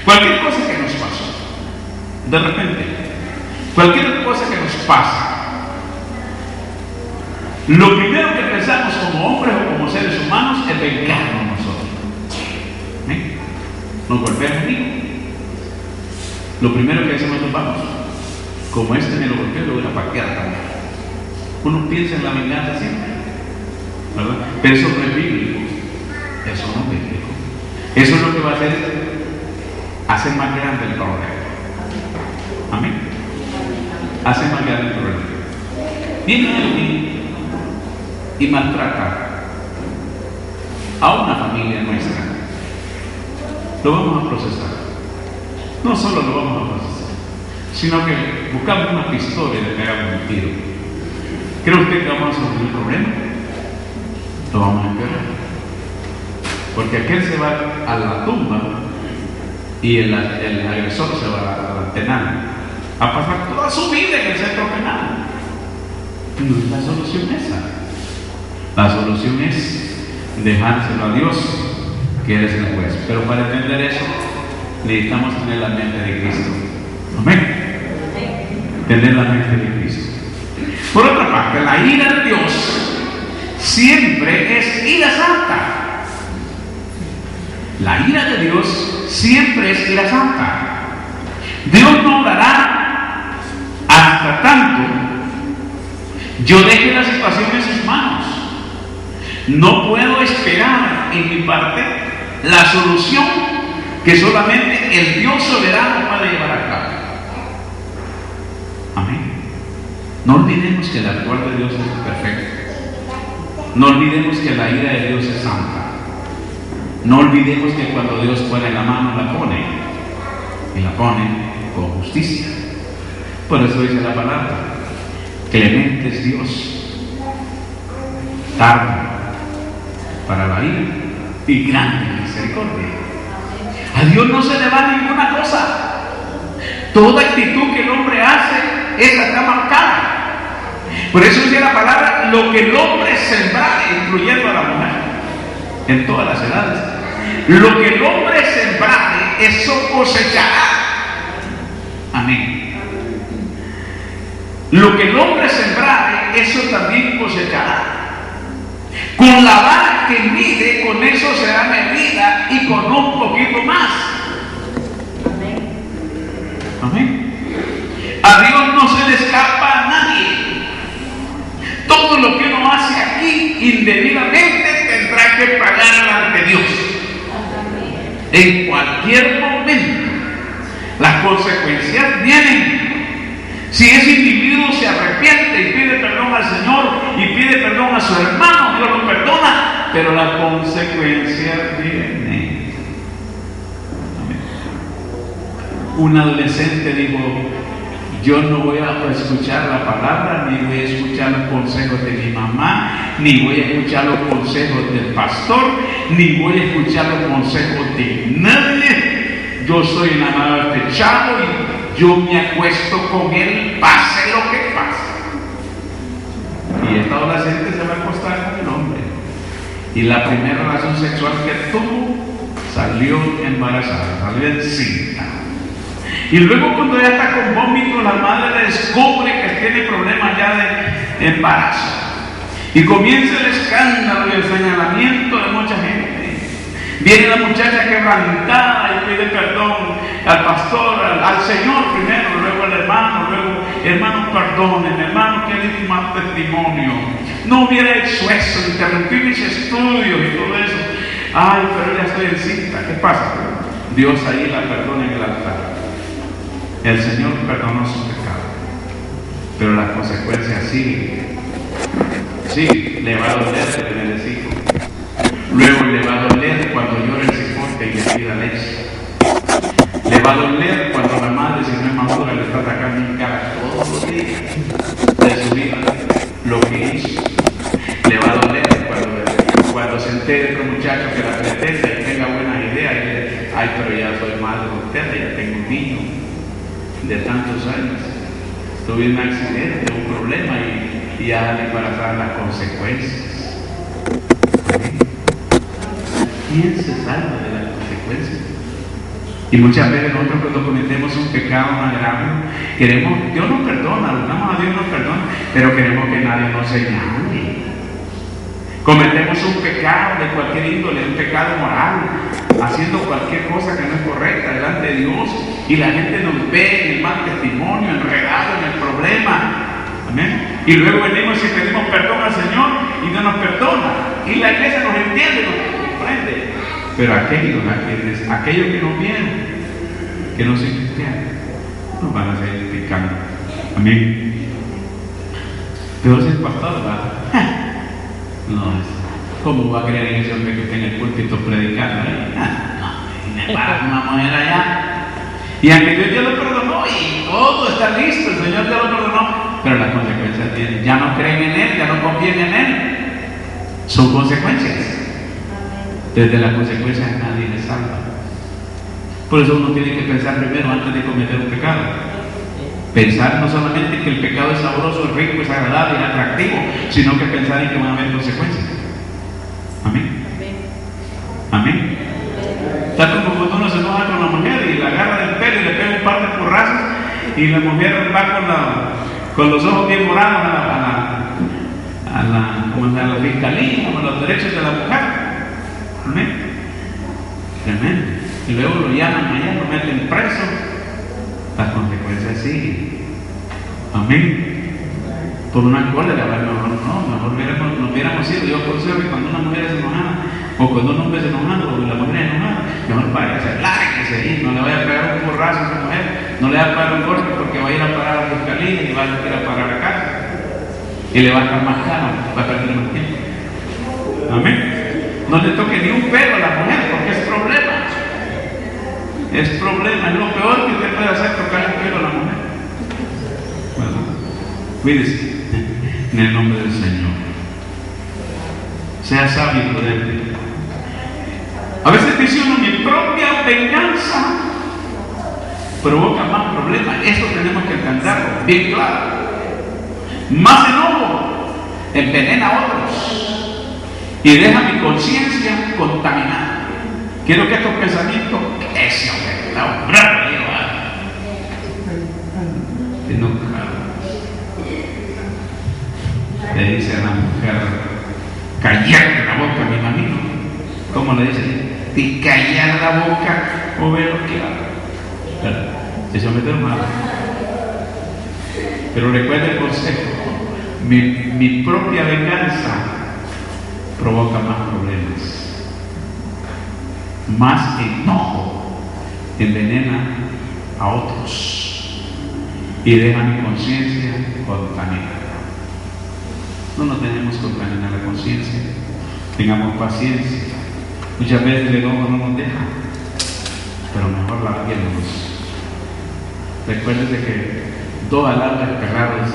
Speaker 1: Cualquier cosa que nos pase, de repente, cualquier cosa que nos pasa, lo primero que pensamos como hombres o como seres humanos es vengarnos nosotros. ¿Eh? Nos golpean conmigo. Lo primero que hacemos, nos vamos. Como este me lo golpeó, lo voy a patear también. Uno piensa en la venganza siempre, ¿verdad? Pero eso no es bíblico. Eso no es bíblico. Eso es lo que va a hacer más grande el problema. Amén. Hace más grande el problema. Viene alguien y maltrata a una familia nuestra. Lo vamos a procesar. No solo lo vamos a procesar, sino que buscamos una pistola y le pegamos un tiro. ¿Cree usted que vamos a resolver el problema? Lo vamos a empeorar. Porque aquel se va a la tumba y el agresor se va al penal a pasar toda su vida en el centro penal. No es la solución esa. La solución es dejárselo a Dios, que eres el juez. Pero para entender eso, necesitamos tener la mente de Cristo. Amén. Tener la mente de Cristo. Por otra parte, la ira de Dios siempre es ira santa. La ira de Dios siempre es ira santa. Dios no obrará hasta tanto yo deje la situación en sus manos. No puedo esperar en mi parte la solución que solamente el Dios soberano puede llevar a cabo. Amén. No olvidemos que el actuar de Dios es perfecto. No olvidemos que la ira de Dios es santa. No olvidemos que cuando Dios pone la mano, la pone. Y la pone con justicia. Por eso dice la palabra: clemente es Dios, tardo para la ira y grande misericordia. A Dios no se le va ninguna cosa. Toda actitud que el hombre hace, esa está marcada. Por eso dice la palabra: lo que el hombre sembrare, incluyendo a la mujer, en todas las edades, lo que el hombre sembrare, eso cosechará. Amén. Lo que el hombre sembrare, eso también cosechará. Con la vara que mide, con eso será medida, y con un poquito más. Amén. A Dios no se le escapa a nadie. Todo lo que uno hace aquí indebidamente tendrá que pagar ante Dios. En cualquier momento las consecuencias vienen. Si ese individuo se arrepiente y pide perdón al Señor y pide perdón a su hermano, Dios lo perdona, pero la consecuencia viene. Amén. Un adolescente dijo: Yo no voy a escuchar la palabra, ni voy a escuchar los consejos de mi mamá, ni voy a escuchar los consejos del pastor, ni voy a escuchar los consejos de nadie. Yo soy enamorado de este chavo y yo me acuesto con él, pase lo que pase. Y esta adolescente se va a acostar con el hombre. Y la primera relación sexual que tuvo salió embarazada, salió encinta. Y luego cuando ella está con vómito, la madre descubre que tiene problemas ya de embarazo. Y comienza el escándalo y el señalamiento de mucha gente. Viene la muchacha quebrantada y pide perdón al pastor, al Señor primero, luego al hermano, hermano, perdónenme, hermano, que he mal testimonio. No hubiera hecho eso, interrumpí mis estudios y todo eso. Ay, pero ya estoy encinta. ¿Qué pasa? Dios ahí la perdona en el altar. El Señor perdonó su pecado, pero las consecuencias siguen. Sí, le va a doler tener ese hijo. Luego le va a doler cuando llore el cipote y le pida leche. Le va a doler cuando la madre, si no es madura, le está atacando en cara todos los días de su vida lo que hizo. Le va a doler cuando se entere otro muchacho que la pretende y tenga buenas ideas y le dice, ay, pero ya soy madre soltera, ya tengo un niño de tantos años, tuve un accidente, un problema y ya dale para atrás las consecuencias. ¿Quién se salva de las consecuencias? Y muchas veces nosotros cuando cometemos un pecado más grave, queremos, Dios nos perdona, buscamos a Dios nos perdona, pero queremos que nadie nos señale. Cometemos un pecado de cualquier índole, un pecado moral, haciendo cualquier cosa que no es correcta delante de Dios, y la gente nos ve en el mal testimonio, enredado en el problema. Amén. Y luego venimos y pedimos perdón al Señor y no nos perdona. Y la iglesia nos entiende, nos comprende. Pero aquellos que no vieron, que no se cristianos, nos van a seguir criticando. Amén. Pero si el pastor va. No, ¿cómo va a creer en ese hombre que está en el púlpito predicando? No, me para una mujer allá. Y aunque Dios ya lo perdonó y todo está listo, el Señor ya lo perdonó, pero las consecuencias tienen. Ya no creen en Él, ya no confían en Él. Son consecuencias. Desde las consecuencias nadie le salva. Por eso uno tiene que pensar primero antes de cometer un pecado. Pensar no solamente que el pecado es sabroso, es rico, es agradable, es atractivo, sino que pensar en que van a haber consecuencias. Amén. Amén. Tal como cuando uno se enoja con la mujer y la agarra del pelo y le pega un par de porrazos y la mujer va con los ojos bien morados a la fiscalía, a los derechos de la mujer. Amén. Tremendo. Y luego lo llaman allá, lo meten preso. Las consecuencias siguen. Amén. Por una cólera, mejor no hubiéramos ido. Yo considero que cuando una mujer es enojada, o cuando un hombre es enojado, o la mujer es enojada, mejor váyase, lárguese ahí, no le vaya a pegar un porrazo a esa mujer, no le vaya a pegar un golpe porque va a ir a parar a la fiscalía y va a ir a parar a casa. Y le va a estar más caro, va a perder más tiempo. Amén. No le toque ni un pelo a la mujer porque es problema. Es problema, es lo peor que usted puede hacer, tocar el pelo a la mujer. Bueno, cuídese en el nombre del Señor. Sea sabio y prudente. A veces dice uno, mi propia venganza provoca más problemas. Eso tenemos que entenderlo bien claro. Más enojo envenena a otros y deja mi conciencia contaminada. Quiero que estos pensamientos, ese hombre está bravo, enojado. Le dice a la mujer, cállate la boca, mi mamito. ¿Cómo le dice? Y callar la boca o ver lo que haga. Se mete mal. Pero recuerda el consejo. Mi propia venganza provoca más problemas. Más enojo envenena a otros y deja mi conciencia contaminada. No nos tenemos que contaminar la conciencia. Tengamos paciencia. Muchas veces el enojo no nos deja, pero mejor la pierdemos. Recuérdese que 2 alambres cargados,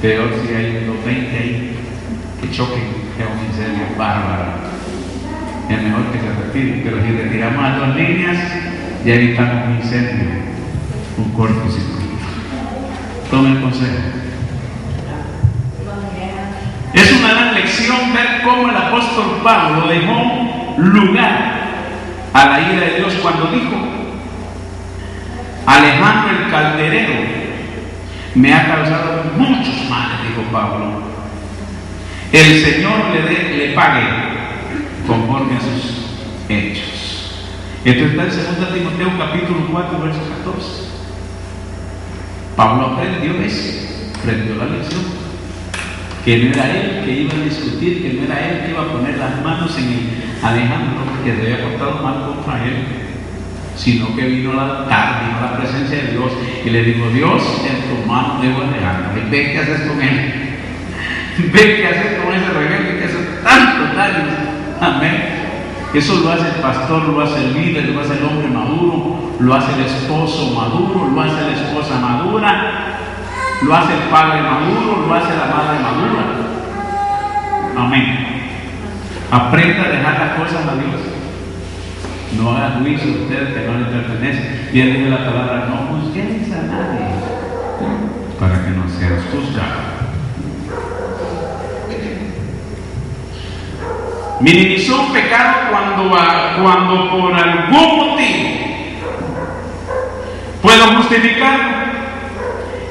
Speaker 1: peor si hay unos 20 ahí que choquen, es un incendio bárbaro. Es mejor que se retiren, pero si retiramos a 2 líneas, ya evitamos un incendio, un cortocircuito. Tome el consejo. Es una gran lección ver cómo el apóstol Pablo dejó lugar a la ira de Dios cuando dijo: Alejandro el calderero me ha causado muchos males, dijo Pablo. El Señor le pague conforme a sus hechos. Esto está en 2 Timoteo capítulo 4, verso 14. Pablo aprendió la lección, que no era él que iba a discutir, que no era él que iba a poner las manos en el Alejandro, que se había portado mal contra él, sino que vino la presencia de Dios y le dijo: Dios, en tu mano debo Alejandro, y ve qué haces con él, ve qué haces con ese rebelde que hace tantos daños. Amén. Eso lo hace el pastor, lo hace el líder, lo hace el hombre maduro, lo hace el esposo maduro, lo hace la esposa madura, lo hace el padre maduro, lo hace la madre madura. Amén. Aprenda a dejar las cosas a Dios. No haga juicio usted que no le pertenece. Y él dice la palabra: no juzguéis a nadie, para que no seas juzgado. Minimizó un pecado cuando por algún motivo puedo justificarlo.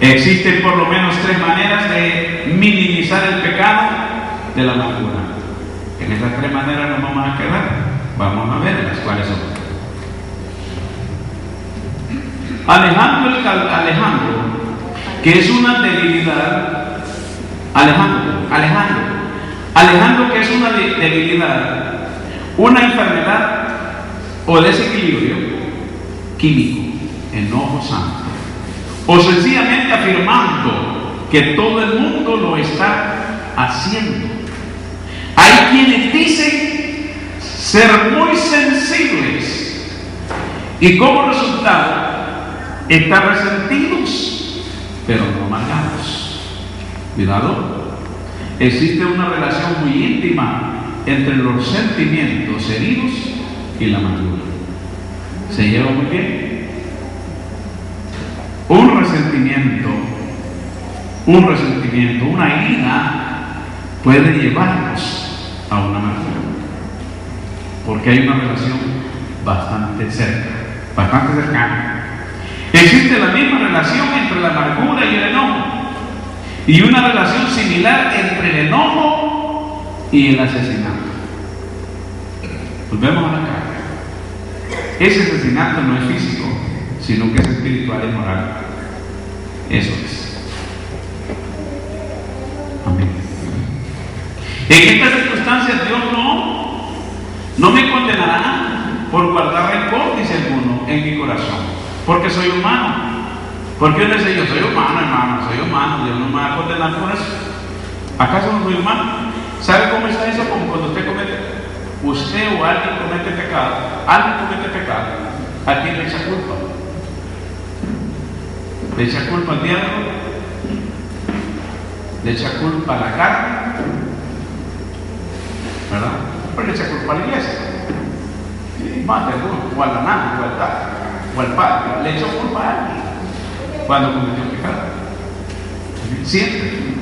Speaker 1: Existen por lo menos 3 maneras de minimizar el pecado de la amargura. En esas 3 maneras nos vamos a quedar. Vamos a ver las cuáles son. Alejandro, que es una debilidad. Alejandro, que es una debilidad, una enfermedad o desequilibrio químico, enojo santo, o sencillamente afirmando que todo el mundo lo está haciendo. Hay quienes dicen ser muy sensibles y como resultado estar resentidos, pero no amargados. Cuidado. Existe una relación muy íntima entre los sentimientos heridos y la amargura. ¿Se lleva muy bien? Un resentimiento, una herida puede llevarnos a una amargura, porque hay una relación bastante cercana. Existe la misma relación entre la amargura y el enojo, y una relación similar entre el enojo y el asesinato. Volvemos a la carga. Ese asesinato no es físico, sino que es espiritual y moral. Eso es. Amén. En estas circunstancias Dios no me condenará por guardar rencor, dice alguno, en mi corazón, porque soy humano. Porque uno dice: yo soy humano, hermano, soy humano, Dios no me va a condenar por eso. ¿Acaso no soy humano? ¿Sabe cómo está eso? Como cuando usted o alguien comete pecado, ¿a quién le echa culpa? ¿Le echa culpa al diablo? ¿Le echa culpa a la carne? ¿Verdad? Pero le echa culpa a la iglesia. Más de uno, o a la nana, o al padre. Le echó culpa a alguien cuando cometió pecado. Siempre.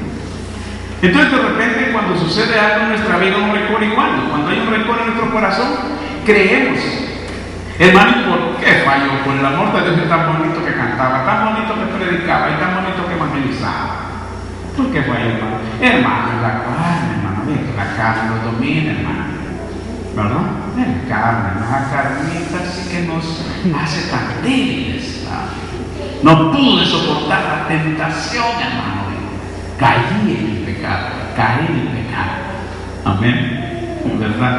Speaker 1: Entonces, de repente, cuando sucede algo en nuestra vida, un rencor igual. Cuando hay un rencor en nuestro corazón, creemos: hermano, ¿por qué falló? Por el amor de Dios, que tan bonito que cantaba, tan bonito que predicaba y tan bonito que evangelizaba. ¿Por qué falló, hermano? Hermano, la carne, hermano, la carne lo domina, hermano. ¿Verdad? La carne, la carnita sí que nos hace tan débiles. No pude soportar la tentación, hermano. Caí en el pecado. Amén. ¿Verdad?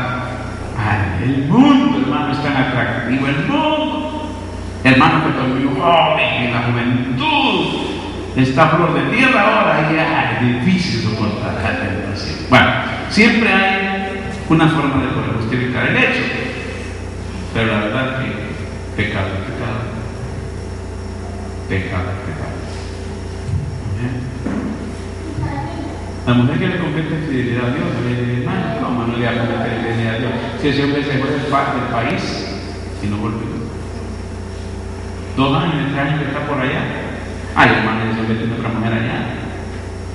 Speaker 1: Ay, el mundo, hermano, es tan atractivo. El mundo, hermano, que estoy muy joven, en la juventud está a flor de tierra ahora, ya es difícil soportar la tentación. Bueno, siempre hay una forma de poder justificar el hecho, pero la verdad que pecado. La mujer que le comete fidelidad a Dios, le dice, hermano, ¿cómo no le va a cometer fidelidad a Dios? Si ese hombre se fue del país y no volvió. 2 años, 3 años que está por allá. Ay, hermano, ese hombre tiene otra mujer allá.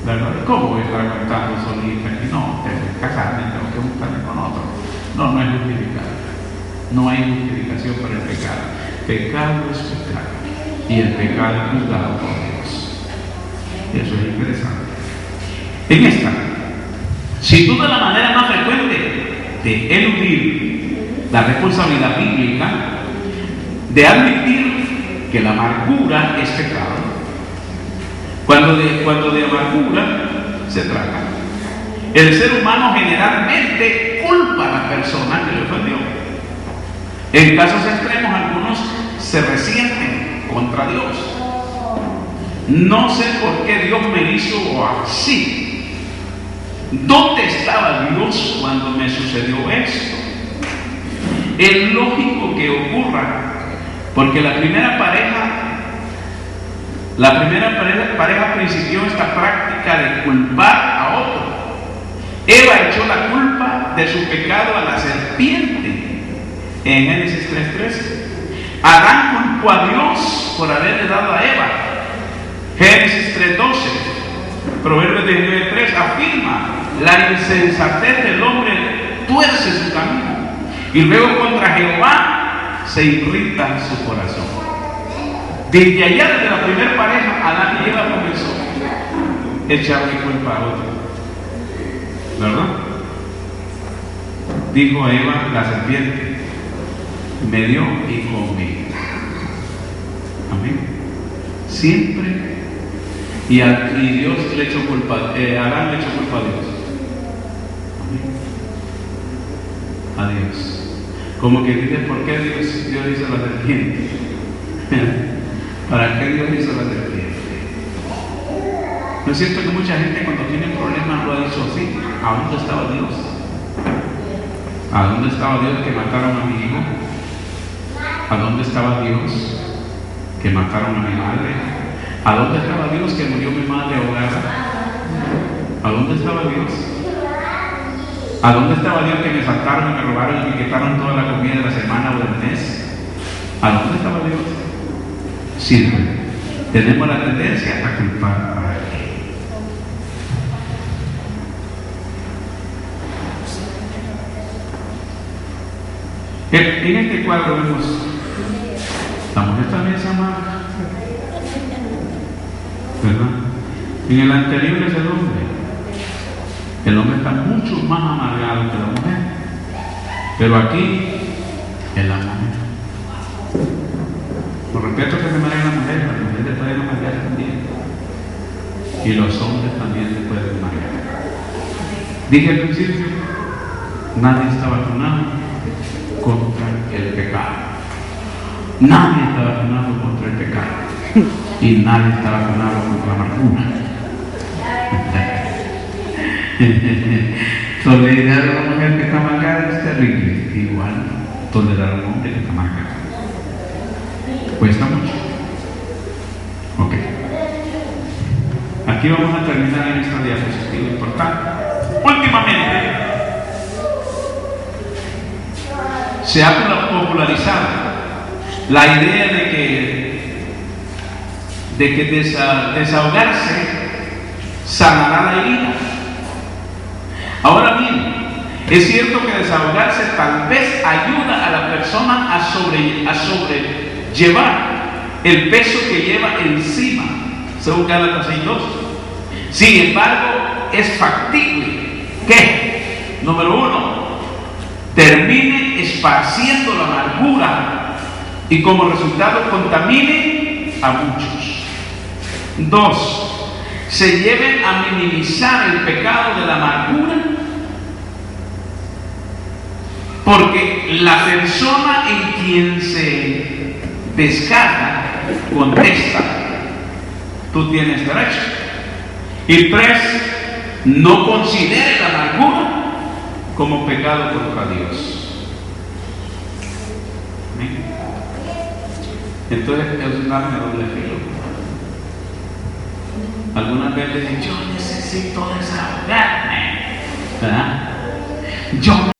Speaker 1: ¿Verdad? ¿Cómo voy a estar aguantando solita aquí? No, tengo que casarme, tengo que buscarme con otro. No, no es justificado. No hay justificación para el pecado. Pecado es pecado. Y el pecado es juzgado por Dios. Eso es interesante. En esta, sin duda la manera más frecuente de eludir la responsabilidad bíblica, de admitir que la amargura es pecado, cuando de amargura se trata. El ser humano generalmente culpa a la persona que le ofendió. En casos extremos, algunos se resienten contra Dios. No sé por qué Dios me hizo así. ¿Dónde estaba Dios cuando me sucedió esto? Es lógico que ocurra, porque la primera pareja principió esta práctica de culpar a otro. Eva echó la culpa de su pecado a la serpiente en Génesis 3:13. Adán culpó a Dios por haberle dado a Eva. Génesis 3:12. Proverbios 19:3 afirma: la insensatez del hombre tuerce su camino, y luego contra Jehová se irrita su corazón. Desde allá, desde la primera pareja, Adán y Eva comenzó a echarle culpa a otro, ¿verdad? Dijo a Eva la serpiente: me dio y comí. Amén. Siempre. Y Dios le echó culpa, Adán le echó culpa a Dios. Amén. A Dios. Como que dice, ¿por qué Dios hizo la serpiente? ¿Para qué Dios hizo la serpiente? ¿No es cierto que mucha gente cuando tiene problemas lo ha dicho así? ¿A dónde estaba Dios? ¿A dónde estaba Dios que mataron a mi hijo? ¿A dónde estaba Dios que mataron a mi madre? ¿A dónde estaba Dios que murió mi madre ahogada? ¿A dónde estaba Dios? ¿A dónde estaba Dios que me saltaron y me robaron y me quitaron toda la comida de la semana o del mes? ¿A dónde estaba Dios? Siempre tenemos la tendencia a culpar a alguien. En este cuadro vemos la mujer también se amarga, ¿verdad? En el anterior es el hombre. El hombre está mucho más amargado que la mujer, pero aquí es la mujer. Por respeto que se amarga la mujer le puede amargar también, y los hombres también se pueden amargar. Dije al principio, nadie está vacunado contra el pecado. Nadie está vacunado contra el pecado. Y nadie está vacunado contra la amargura. Tolerar a una mujer que está amargada es terrible. Igual tolerar a un hombre que está amargado cuesta mucho. Ok. Aquí vamos a terminar en esta diapositiva importante. Últimamente se ha popularizado la idea de que desahogarse sanará la herida. Ahora bien, es cierto que desahogarse tal vez ayuda a la persona a sobrellevar el peso que lleva encima, según Gálatas 6:2. Sin embargo, es factible que, número 1, termine esparciendo la amargura y como resultado contamine a muchos. 2, se lleve a minimizar el pecado de la amargura, porque la persona en quien se descarga contesta: tú tienes derecho. Y 3, no considere la amargura como pecado contra Dios. ¿Sí? Entonces es un arma de doble filo. Algunas veces dicen, yo necesito desahogarme, ¿verdad? Yo